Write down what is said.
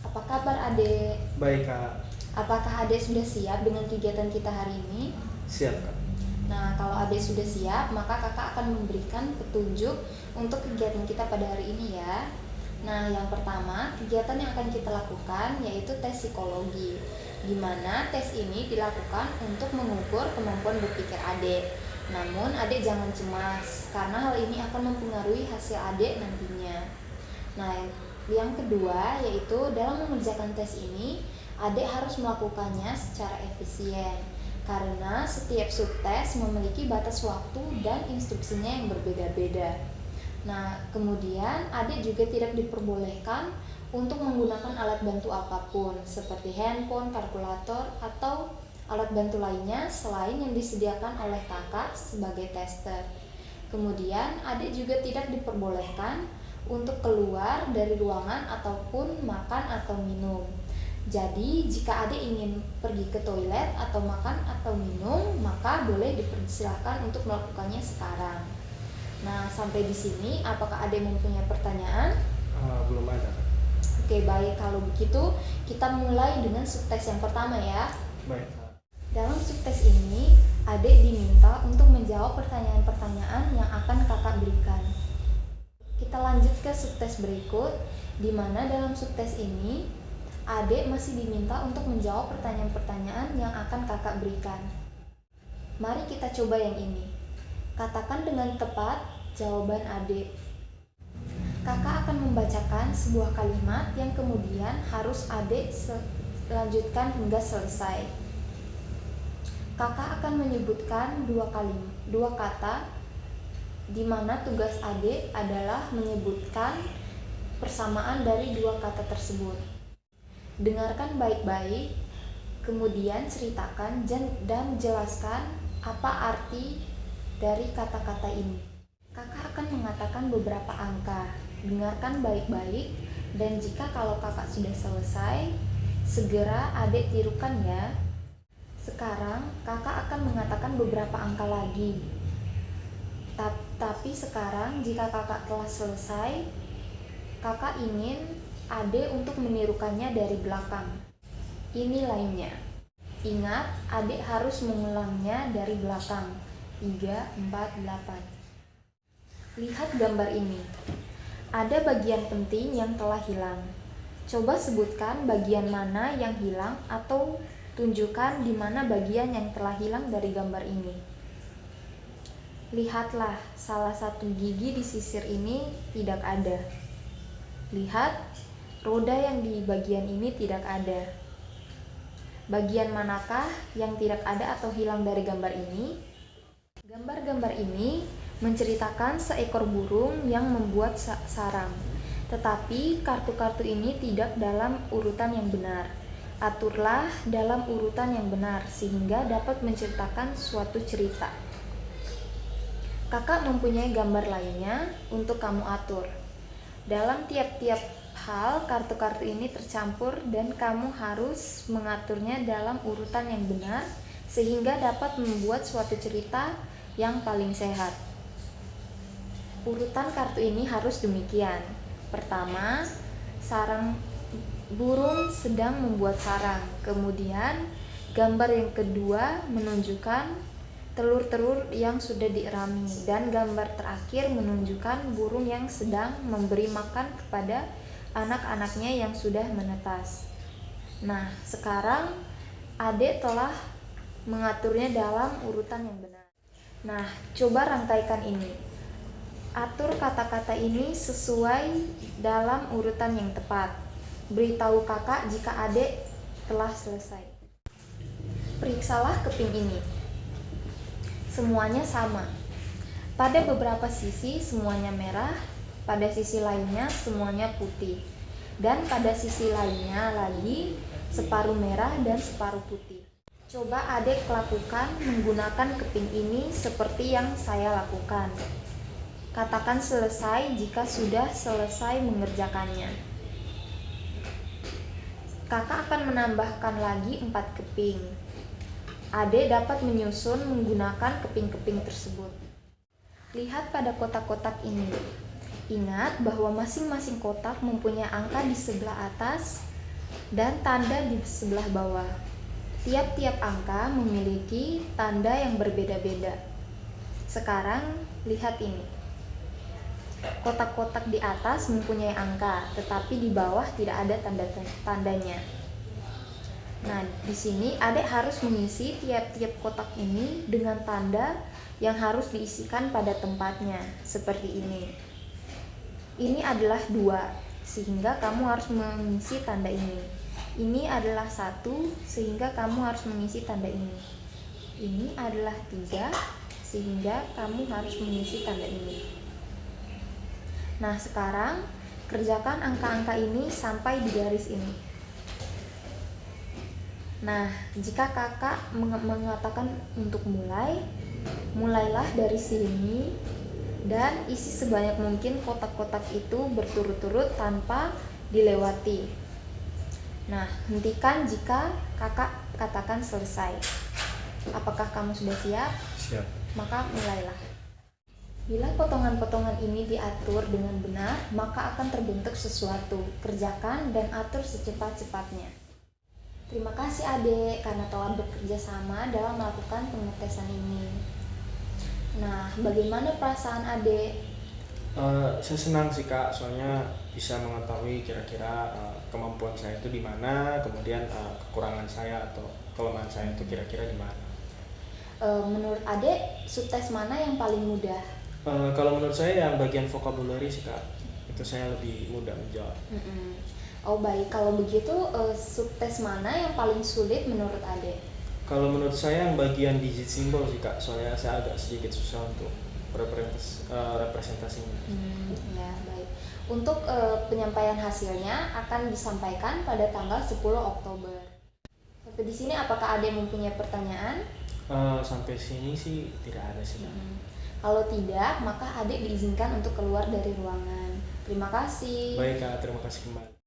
Apa kabar Adek? Baik Kak, Apakah Adek sudah siap dengan kegiatan kita hari ini? siap Kak. Nah, kalau Adek sudah siap, maka kakak akan memberikan petunjuk untuk kegiatan kita pada hari ini ya. Nah, yang pertama, kegiatan yang akan kita lakukan yaitu tes psikologi, di mana tes ini dilakukan untuk mengukur kemampuan berpikir Adek. Namun, Adek jangan cemas, karena hal ini akan mempengaruhi hasil Adek nantinya. Nah, yang kedua yaitu dalam mengerjakan tes ini, Adek harus melakukannya secara efisien karena setiap subtes memiliki batas waktu dan instruksinya yang berbeda-beda. Nah, kemudian Adek juga tidak diperbolehkan untuk menggunakan alat bantu apapun seperti handphone, kalkulator, atau alat bantu lainnya selain yang disediakan oleh kakak sebagai tester. Kemudian, Adek juga tidak diperbolehkan untuk keluar dari ruangan ataupun makan atau minum. Jadi, jika Adek ingin pergi ke toilet atau makan atau minum, maka boleh dipersilakan untuk melakukannya sekarang. Nah, sampai di sini, apakah Adek mempunyai pertanyaan? Belum ada Kak. Oke, baik. Kalau begitu, kita mulai dengan subtes yang pertama ya. Baik Kak. Dalam subtes ini, Adek diminta untuk menjawab pertanyaan-pertanyaan yang akan kakak berikan. Kita lanjut ke subtes berikut, di mana dalam subtes ini Adek masih diminta untuk menjawab pertanyaan-pertanyaan yang akan kakak berikan. Mari kita coba yang ini. Katakan dengan tepat jawaban Adek. Kakak akan membacakan sebuah kalimat yang kemudian harus Adek lanjutkan hingga selesai. Kakak akan menyebutkan dua kata di mana tugas Adek adalah menyebutkan persamaan dari dua kata tersebut. Dengarkan baik-baik, kemudian ceritakan dan jelaskan apa arti dari kata-kata ini. Kakak akan mengatakan beberapa angka. Dengarkan baik-baik, dan jika kalau kakak sudah selesai, segera Adek tirukan ya. Sekarang kakak akan mengatakan beberapa angka lagi. Tapi sekarang jika kakak telah selesai, kakak ingin Adek untuk menirukannya dari belakang. Ini lainnya. Ingat, Adek harus mengulangnya dari belakang. 3, 4, 8. Lihat gambar ini. Ada bagian penting yang telah hilang. Coba sebutkan bagian mana yang hilang atau tunjukkan di mana bagian yang telah hilang dari gambar ini. Lihatlah, salah satu gigi di sisir ini tidak ada. Lihat, roda yang di bagian ini tidak ada. Bagian manakah yang tidak ada atau hilang dari gambar ini? Gambar-gambar ini menceritakan seekor burung yang membuat sarang. Tetapi kartu-kartu ini tidak dalam urutan yang benar. Aturlah dalam urutan yang benar sehingga dapat menceritakan suatu cerita. Kakak mempunyai gambar lainnya untuk kamu atur. Dalam tiap-tiap hal, kartu-kartu ini tercampur dan kamu harus mengaturnya dalam urutan yang benar sehingga dapat membuat suatu cerita yang paling sehat. Urutan kartu ini harus demikian. Pertama, sarang burung sedang membuat sarang. Kemudian, gambar yang kedua menunjukkan telur-telur yang sudah dierami, dan gambar terakhir menunjukkan burung yang sedang memberi makan kepada anak-anaknya yang sudah menetas. Nah, sekarang Adek telah mengaturnya dalam urutan yang benar. Nah, coba rangkaikan ini. Atur kata-kata ini sesuai dalam urutan yang tepat. Beritahu kakak jika Adek telah selesai. Periksalah keping ini. Semuanya sama. Pada beberapa sisi semuanya merah, pada sisi lainnya semuanya putih, dan pada sisi lainnya lagi separuh merah dan separuh putih. Coba Adek lakukan menggunakan keping ini seperti yang saya lakukan. Katakan selesai jika sudah selesai mengerjakannya. Kakak akan menambahkan lagi 4 keping. Adek dapat menyusun menggunakan keping-keping tersebut. Lihat pada kotak-kotak ini. Ingat bahwa masing-masing kotak mempunyai angka di sebelah atas dan tanda di sebelah bawah. Tiap-tiap angka memiliki tanda yang berbeda-beda. Sekarang lihat ini. Kotak-kotak di atas mempunyai angka, tetapi di bawah tidak ada tandanya. Nah, di sini adik harus mengisi tiap-tiap kotak ini dengan tanda yang harus diisikan pada tempatnya, seperti ini. Ini adalah 2, sehingga kamu harus mengisi tanda ini. Ini adalah 1, sehingga kamu harus mengisi tanda ini. Ini adalah 3, sehingga kamu harus mengisi tanda ini. Nah, sekarang kerjakan angka-angka ini sampai di garis ini. Nah, jika kakak mengatakan untuk mulailah dari sini dan isi sebanyak mungkin kotak-kotak itu berturut-turut tanpa dilewati. Nah, hentikan jika kakak katakan selesai. Apakah kamu sudah siap? Siap. Maka mulailah. Bila potongan-potongan ini diatur dengan benar, maka akan terbentuk sesuatu. Kerjakan dan atur secepat-cepatnya. Terima kasih adik karena telah bekerja sama dalam melakukan pengetesan ini. Nah, bagaimana perasaan adik? Saya senang sih kak, soalnya bisa mengetahui kira-kira kemampuan saya itu di mana, kemudian kekurangan saya atau kelemahan saya itu kira-kira di mana. Menurut adik, subtes mana yang paling mudah? Kalau menurut saya yang bagian vocabulary sih kak, itu saya lebih mudah menjawab. Oh baik, kalau begitu subtes mana yang paling sulit menurut adik? Kalau menurut saya yang bagian digit simbol sih kak, soalnya saya agak sedikit susah untuk representasinya. Ya baik. Untuk penyampaian hasilnya akan disampaikan pada tanggal 10 Oktober. Sampai di sini apakah adik mempunyai pertanyaan? Sampai sini sih tidak ada sih kak. Kalau tidak, maka adik diizinkan untuk keluar dari ruangan. Terima kasih. Baik kak, terima kasih kembali.